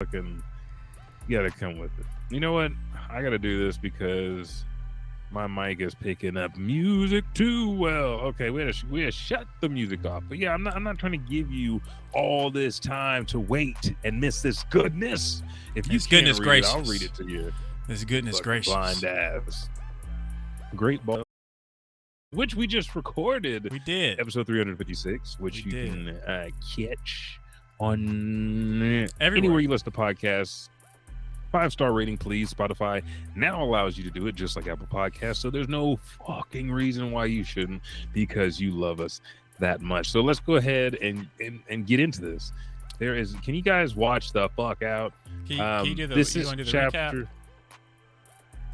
fucking, you gotta come with it. You know what? I gotta do this because my mic is picking up music too well. Okay, we had to shut the music off. But yeah, I'm not trying to give you all this time to wait and miss this goodness. If you can't goodness read gracious. it, I'll read it to you. This goodness gracious. Blind ass. Great ball. Which we just recorded. We did. Episode 356, which We you did. can catch on Everywhere. anywhere you listen to podcasts. 5-star rating, please. Spotify now allows you to do it just like Apple Podcasts. So there's no fucking reason why you shouldn't, because you love us that much. So let's go ahead and get into this. Can you guys watch the fuck out? Can you do the, this you is want to do the chapter.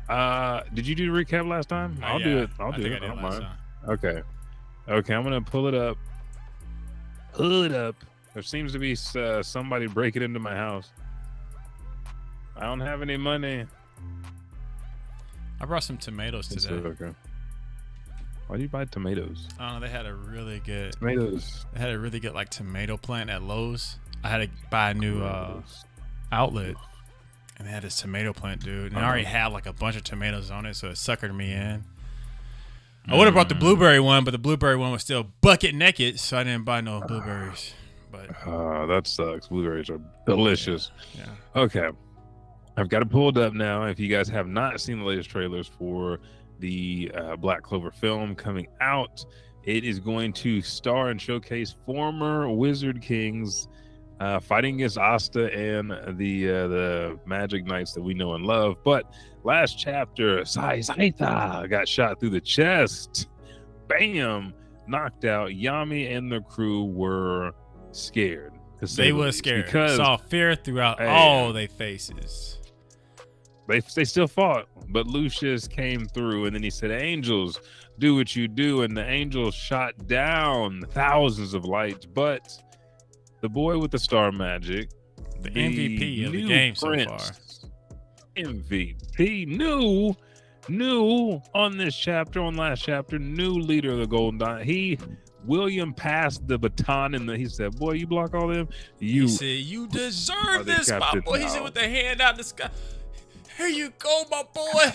recap? Did you do the recap last time? I'll Yeah, do it. I'll I do think it. I did I don't last mind. time. Okay, I'm gonna pull it up. Pull it up. There seems to be somebody breaking into my house. I don't have any money. I brought some tomatoes It's today. okay. Why do you buy tomatoes? I don't know. They had a really good. Tomatoes. They had a really good like tomato plant at Lowe's. I had to buy a new outlet, and they had this tomato plant, dude. And I already had like a bunch of tomatoes on it, so it suckered me in. I would have brought the blueberry one, but the blueberry one was still bucket naked, so I didn't buy no blueberries. But That sucks. Blueberries are delicious. yeah. Okay. I've got it pulled up now. If you guys have not seen the latest trailers for the Black Clover film coming out, it is going to star and showcase former Wizard Kings fighting against Asta and the Magic Knights that we know and love. But last chapter, Saitha got shot through the chest. Bam! Knocked out. Yami and the crew were scared. They were scared. Because saw fear throughout all their faces. They still fought, but Lucius came through, and then he said, "Angels, do what you do," and the angels shot down thousands of lights. But the boy with the star magic, The MVP of the new game so prince, far. MVP, new on this chapter, on last chapter, new leader of the Golden Dawn. William passed the baton, and he said, "Boy, you block all them. He said, "You deserve this, my captain boy." He now. said with the hand out the sky, "Here you go, my boy.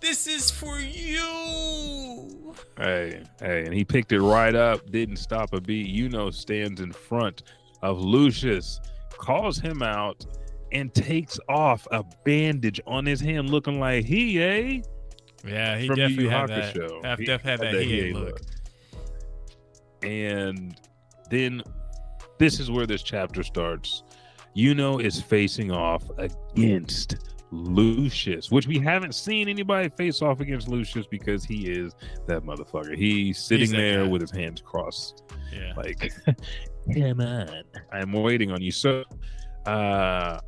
This is for you." Hey, and he picked it right up, didn't stop a beat. Stands in front of Lucius, calls him out, and takes off a bandage on his hand, looking like Yeah, he from Yu definitely Yu had Hakusho. that. He Definitely had that he look. And then this is where this chapter starts. Is facing off against Lucius, which we haven't seen anybody face off against Lucius, because he is that motherfucker. He's sitting that there guy. with his hands crossed. Yeah. Like, come on, I'm waiting on you. So,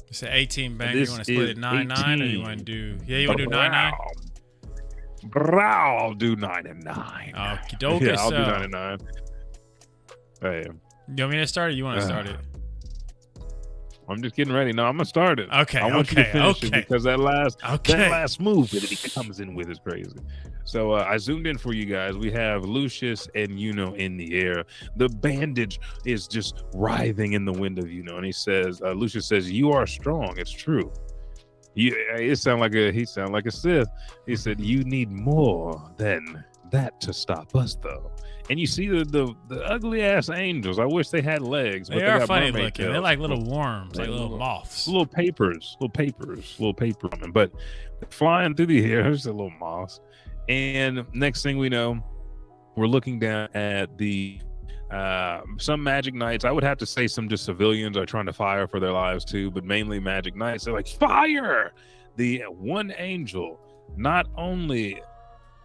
It's an 18 banger. You this want to split is it 9-9, or you 18. want to do? Yeah, you want to do 9-9? Bro, I'll do 9 and 9. Okie dokie. Yeah, I'll do 9 and 9. Hey, You want me to start it? You want to start it? I'm just getting ready. No, I'm gonna start it. Okay, I want you to finish okay. it, because that last move that he comes in with is crazy. So I zoomed in for you guys. We have Lucius and in the air. The bandage is just writhing in the wind of and he says, Lucius says, "You are strong. It's true." He sound like a Sith. He said, "You need more than that to stop us, though." And you see the ugly ass angels. I wish they had legs. But They they are got funny mermaid looking. tails. They're like little worms, like little moths. Little paper. But they're flying through the air. There's a little moths. And next thing we know, we're looking down at the some Magic Knights. I would have to say some just civilians are trying to fire for their lives too, but mainly Magic Knights. They're like, fire! The one angel not only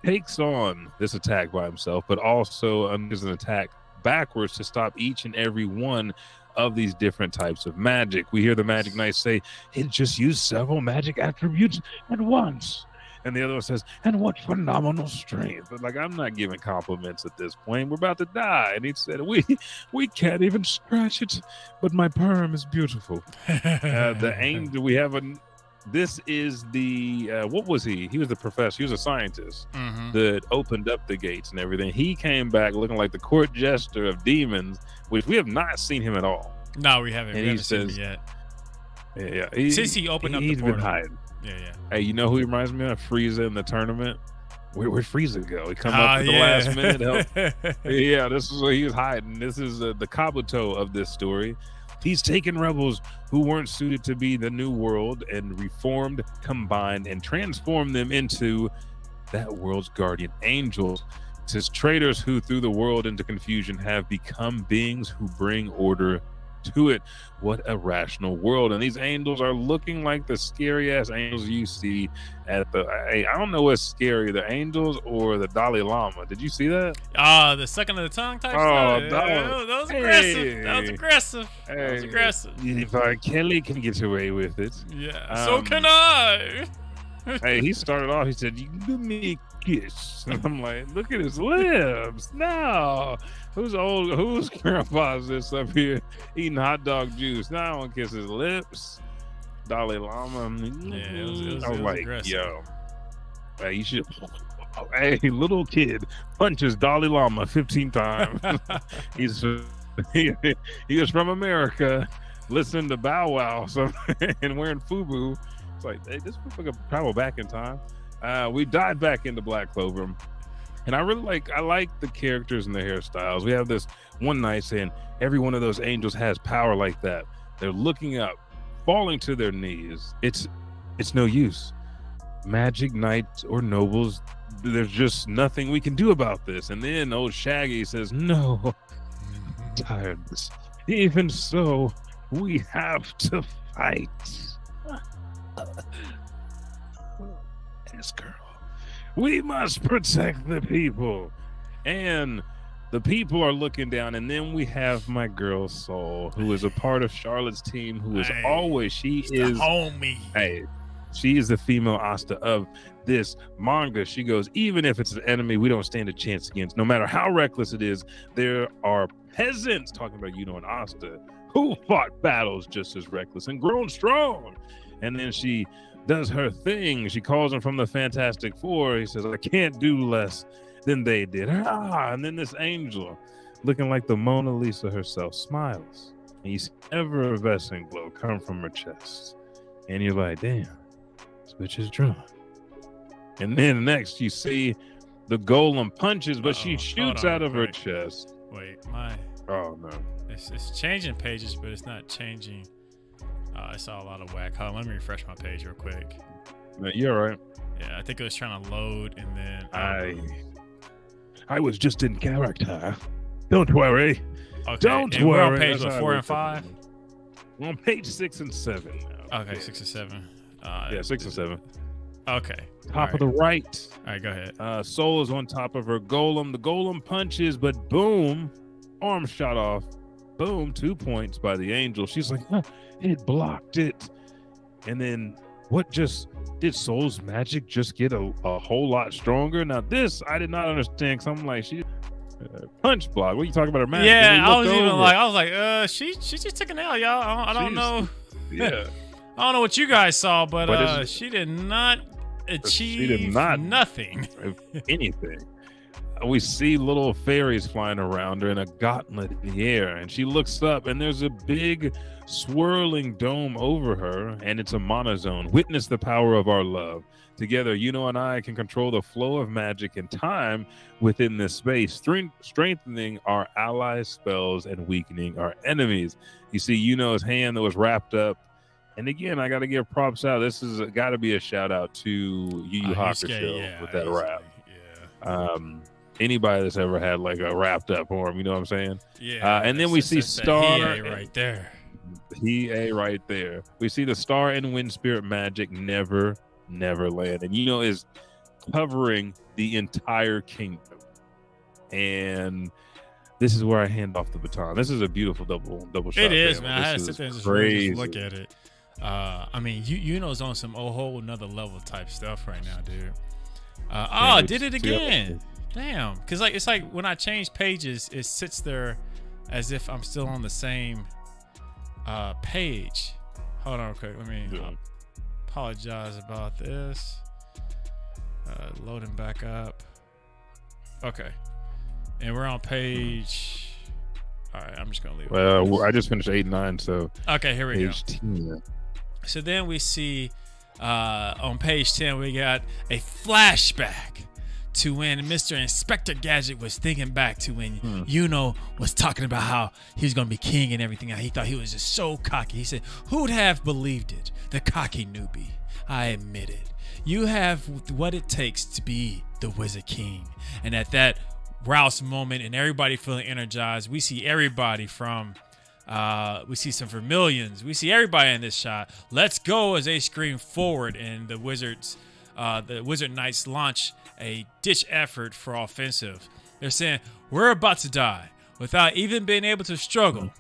takes on this attack by himself, but also is an attack backwards to stop each and every one of these different types of magic. We hear the Magic Knight say, "It just used several magic attributes at once." And the other one says, "And what phenomenal strength." But like, I'm not giving compliments at this point. We're about to die. And he said, we can't even scratch it, but my perm is beautiful. The angel, we have this is the what was he? He was the professor. He was a scientist that opened up the gates and everything. He came back looking like the court jester of demons, which we have not seen him at all. No, we haven't. And We he haven't seen says, it yet. Yeah, Since he opened up the he's been portal. hiding. Yeah. Hey, you know who he reminds me of? Frieza in the tournament. Where'd Frieza go? He come up at the last minute. Yeah, this is where he was hiding. This is the Kabuto of this story. He's taken rebels who weren't suited to be the new world and reformed, combined, and transformed them into that world's guardian angels. It says traitors who threw the world into confusion have become beings who bring order to it. What a rational world. And these angels are looking like the scary ass angels you see at the I don't know what's scary, the angels or the Dalai Lama. Did you see that? The second of the tongue type Oh, stuff. that was aggressive. That was aggressive. Hey, That was aggressive. If Kelly can get away with it. Yeah. So can I. Hey, he started off, he said, "You can give me a kiss." And I'm like, look at his lips. No. Whose grandpa is this up here eating hot dog juice? Now I want to kiss his lips. Dalai Lama. Yeah, it was like, aggressive. yo, hey, you should. Hey, little kid punches Dalai Lama 15 times. he was from America, listening to Bow Wow and wearing FUBU. It's like, hey, this motherfucker travel back in time. We dive back into Black Clover. And I like the characters and the hairstyles. We have this one night saying every one of those angels has power like that. They're looking up, falling to their knees. It's no use. Magic knights or nobles, there's just nothing we can do about this. And then old Shaggy says, no, tiredness. Even so, we have to fight. Yes, girl. We must protect the people. And the people are looking down. And then we have my girl Soul, who is a part of Charlotte's team, who is always, she is the homie. Hey, she is the female Asta of this manga. She goes, even if it's an enemy we don't stand a chance against, no matter how reckless it is, there are peasants, talking about Yuno and Asta, who fought battles just as reckless and grown strong. And then she does her thing. She calls him from the Fantastic Four. He says, I can't do less than they did. And then this angel, looking like the Mona Lisa herself, smiles. And you see effervescent glow come from her chest. And you're like, damn, this bitch is drunk. And then next you see the golem punches, but she shoots out of her chest. Wait, oh no. It's changing pages, but it's not changing. I saw a lot of whack. Hold on, let me refresh my page real quick. No, you're right. Yeah, I think it was trying to load, and then I was just in character. Don't worry. Okay. Don't worry. We're on page 4 and 5. We're on page 6 and 7 now. Okay, 6 and 7. Yeah, 6 and 7. Okay. Top of the right. All right, go ahead. Soul is on top of her golem. The golem punches, but boom, arm shot off. Boom, 2 points by the angel. She's like, it blocked it. And then what did Soul's magic just get a whole lot stronger? Now this, I did not understand. Cause I'm like, she punch block. What are you talking about her magic? Yeah, I was like, she just took an L, y'all. I don't know. Yeah. I don't know what you guys saw, but she did not achieve nothing. Anything. We see little fairies flying around her in a gauntlet in the air, and she looks up and there's a big swirling dome over her, and it's a monozone. Witness the power of our love. Together, Yuno and I can control the flow of magic and time within this space, strengthening our allies' spells and weakening our enemies. You see Yuno's hand that was wrapped up. And again, I got to give props out. This is got to be a shout out to Yu Yu Hakusho with that wrap. Yeah. Anybody that's ever had like a wrapped up form, you know what I'm saying? Yeah. And then we see Star right there. Right there. We see the Star and Wind Spirit magic never land, and Yuno is covering the entire kingdom. And this is where I hand off the baton. This is a beautiful double shot. It is, man. I had to sit there and just really look at it. I mean, Yuno's on some whole nother level type stuff right now, dude. I did it again. Damn, because it's like when I change pages, it sits there as if I'm still on the same page. Hold on real quick. Let me apologize about this. Loading back up. Okay, and we're on page. All right, I'm just gonna leave. Well, I just finished 8 and 9, so okay, here we go. Page 10. So then we see on page 10, we got a flashback to when Mr. Inspector Gadget was thinking back to when Yuno was talking about how he was going to be king and everything. He thought he was just so cocky. He said, who'd have believed it? The cocky newbie. I admit it. You have what it takes to be the Wizard King. And at that rouse moment and everybody feeling energized, we see everybody from we see some Vermilions. We see everybody in this shot. Let's go as they scream forward, and the Wizard Knights launch a ditch effort for offensive. They're saying, we're about to die without even being able to struggle.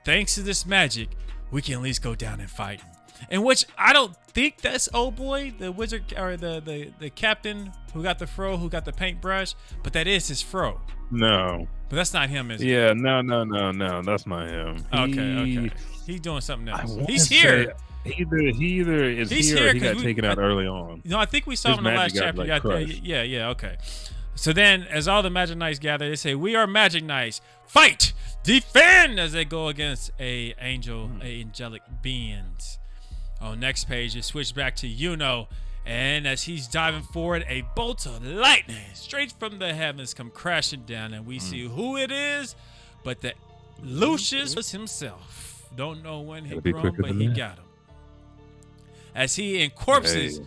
Thanks to this magic, we can at least go down and fight him. In which I don't think that's old boy, the wizard, or the captain who got the fro, who got the paintbrush, but that is his fro. No. But that's not him, is it? Yeah, no. That's not him. Okay. He's doing something else. He's here. Either is here or he got taken out early on. I think we saw him in the last chapter. Yeah, okay. So then, as all the Magic Knights gather, they say, we are Magic Knights. Fight! Defend! As they go against angelic beings. On next page, it switched back to Yuno. And as he's diving forward, a bolt of lightning straight from the heavens come crashing down. And we see who it is, but the Lucius himself. Don't know when he grown, but he got him. As he incorpses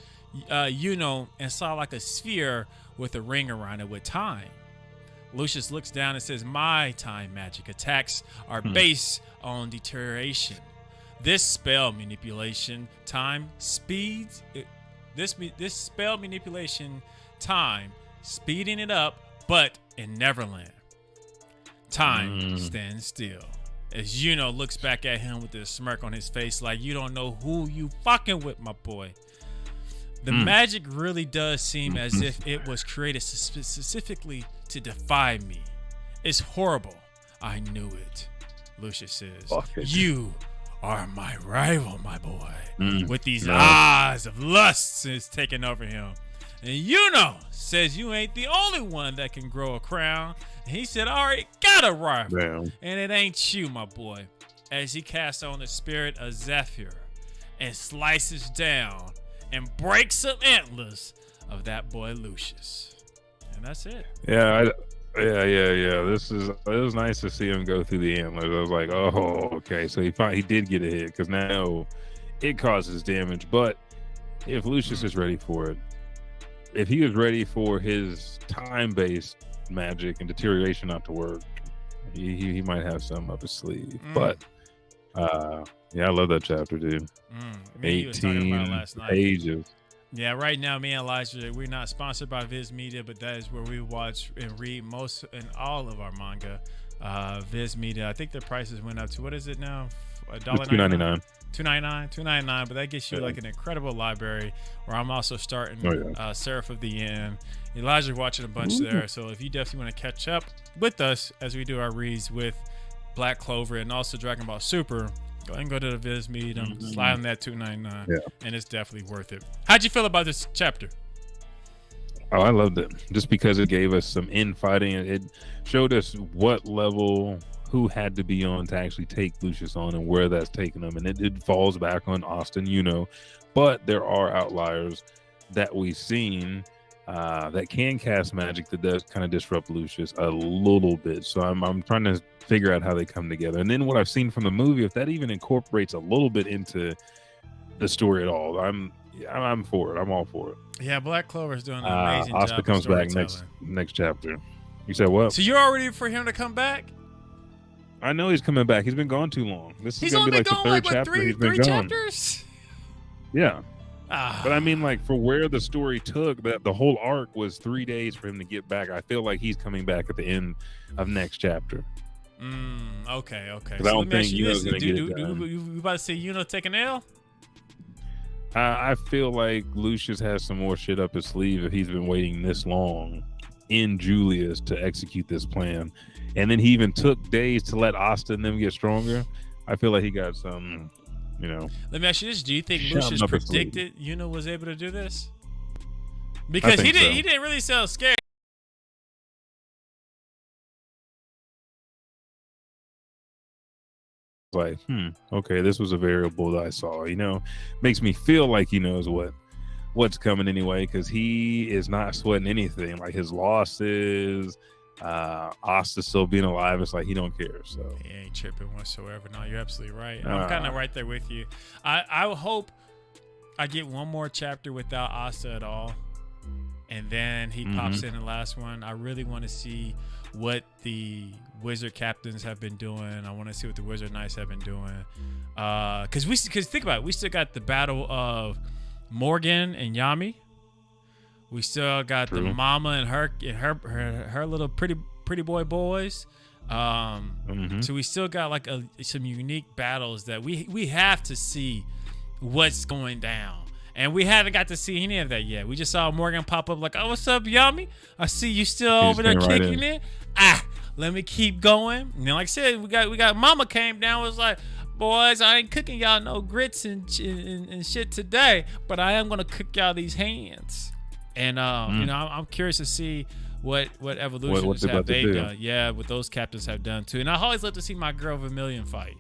Yuno inside like a sphere with a ring around it with time. Lucius looks down and says, my time magic attacks are based on deterioration. This spell manipulation time speeds this spell manipulation time speeding it up, but in Neverland, time stands still. As Yuno looks back at him with a smirk on his face, like you don't know who you fucking with, my boy. The magic really does seem as if it was created specifically to defy me. It's horrible. I knew it. Lucius says, you are my rival, my boy. With these eyes of lust is taking over him. And Yuno says you ain't the only one that can grow a crown. And he said, I already got a rival. Damn. And it ain't you, my boy. As he casts on the spirit of Zephyr and slices down and breaks some antlers of that boy Lucius. And that's it. Yeah. It was nice to see him go through the antlers. I was like, oh, okay. So he did get a hit, because now it causes damage. But if Lucius is ready for it, if he is ready for his time-based magic and deterioration not to work, he might have some up his sleeve. But yeah, I love that chapter, dude. 18 pages. Yeah, right now, me and Elijah, we're not sponsored by Viz Media, but that is where we watch and read most and all of our manga. Viz Media, I think their prices went up to, what is it now? $2.99. $2.99, but that gets you like an incredible library, where I'm also starting Seraph of the End. Elijah's watching a bunch there, so if you definitely want to catch up with us as we do our reads with Black Clover and also Dragon Ball Super, go ahead and go to the Viz Media, slide on that $2.99, and it's definitely worth it. How'd you feel about this chapter? Oh, I loved it. Just because it gave us some infighting. It showed us what level who had to be on to actually take Lucius on and where that's taking him. And it falls back on Austin, but there are outliers that we've seen that can cast magic that does kind of disrupt Lucius a little bit. So I'm trying to figure out how they come together. And then what I've seen from the movie, if that even incorporates a little bit into the story at all, I'm for it. I'm all for it. Yeah, Black Clover is doing an amazing job. Oscar comes back next chapter. You said what? So you're all ready for him to come back? I know he's coming back. He's been gone too long. This is gonna be like the third chapter. He's been gone. Chapters? Yeah. But I mean, like, for where the story took, that the whole arc was 3 days for him to get back. I feel like he's coming back at the end of next chapter. Okay. I don't think Yuno's gonna get it done. You about to say Yuno take an L? I feel like Lucius has some more shit up his sleeve if he's been waiting this long in Julius to execute this plan. And then he even took days to let Asta and them get stronger. I feel like he got some, Let me ask you this. Do you think Lucius predicted Yuno was able to do this? Because he didn't really sound scared. like, okay, this was a variable that I saw. Makes me feel like he knows what's coming anyway, because he is not sweating anything. Like his losses, Asta still being alive, it's like he don't care. So he ain't tripping whatsoever. No, you're absolutely right. I'm kind of right there with you. I hope I get one more chapter without Asta at all, and then he pops in the last one. I really want to see what the wizard captains have been doing. I want to see what the wizard knights have been doing. Because think about it, we still got the battle of Morgan and Yami. We still got the mama and her little pretty boys. So we still got like some unique battles that we have to see what's going down. And we haven't got to see any of that yet. We just saw Morgan pop up like, "Oh, what's up, Yami? I see you still over there kicking it. Let me keep going." And then, like I said, we got Mama came down, was like, "Boys, I ain't cooking y'all no grits and shit today, but I am gonna cook y'all these hands." And I'm curious to see what evolutions have they done. Yeah, what those captains have done too. And I always love to see my girl Vermilion fight.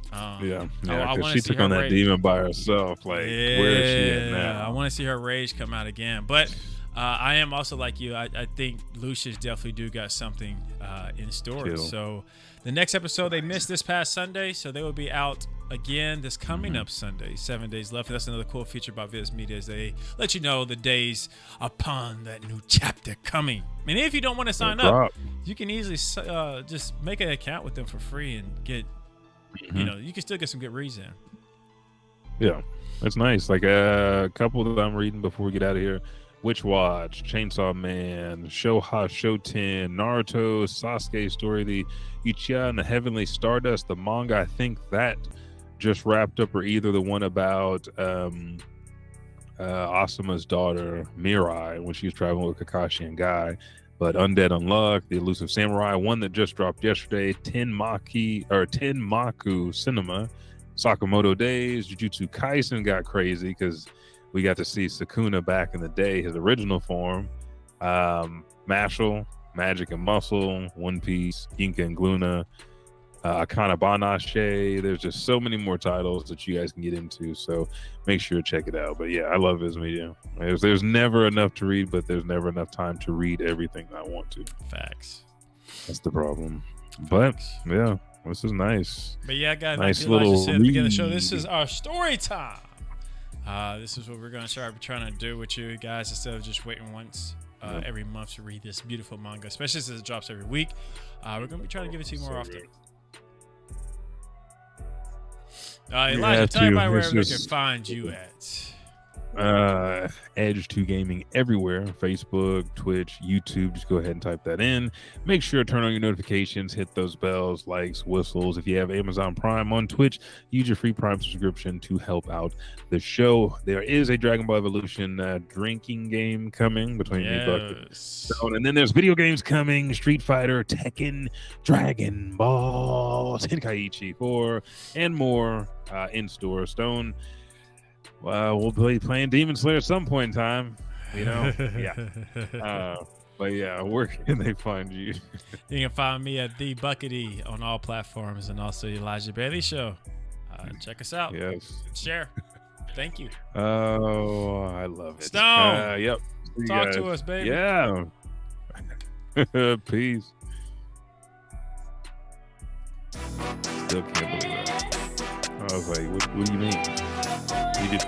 Because she took on that demon by herself. Like, where is she at now? I want to see her rage come out again. But I am also like you. I think Lucius definitely do got something in store. So the next episode they missed this past Sunday, so they will be out again this coming up Sunday. 7 days left. That's another cool feature about Viz Media, as they let you know the days upon that new chapter coming. And if you don't want to sign up, you can easily just make an account with them for free and get. You can still get some good reads in. Yeah, that's nice. Like a couple that I'm reading before we get out of here: Witch Watch, Chainsaw Man, Shoha Shoten, Naruto, Sasuke story, the Uchiha and the Heavenly Stardust, the manga. I think that just wrapped up, or either the one about Asuma's daughter Mirai when she was traveling with Kakashi and Guy. But Undead Unluck, The Elusive Samurai, one that just dropped yesterday, Tenmaku Cinema, Sakamoto Days, Jujutsu Kaisen got crazy because we got to see Sukuna back in the day, his original form. Mashle, Magic and Muscle, One Piece, Inka and Gluna, Akana Banashe. There's just so many more titles that you guys can get into, so make sure to check it out. But yeah, I love Viz Media. There's never enough to read, but there's never enough time to read everything I want to. Facts. That's the problem. But yeah, this is nice. But yeah, guys, nice little said at the beginning of the show, this is our story time. This is what we're gonna start trying to do with you guys, instead of just waiting once every month to read this beautiful manga, especially since it drops every week. We're gonna be trying to give it to you more often. Elijah, tell everybody wherever they can find you at. Edge 2 Gaming everywhere: Facebook, Twitch, YouTube. Just go ahead and type that in. Make sure to turn on your notifications, hit those bells, likes, whistles. If you have Amazon Prime on Twitch, use your free Prime subscription to help out the show. There is a Dragon Ball Evolution drinking game coming between me, Buck, Stone, and then there's video games coming: Street Fighter, Tekken, Dragon Ball, Tenkaichi 4, and more in store. Stone, we'll be playing Demon Slayer at some point in time, yeah. But yeah, where can they find you? You can find me at The Buckety on all platforms, and also Elijah Bailey Show. Check us out. Yes. Share. Thank you. Oh, I love it. Stone. Yep. Talk to us, baby. Yeah. Peace. Still can't believe that. I was like, what do you mean? You just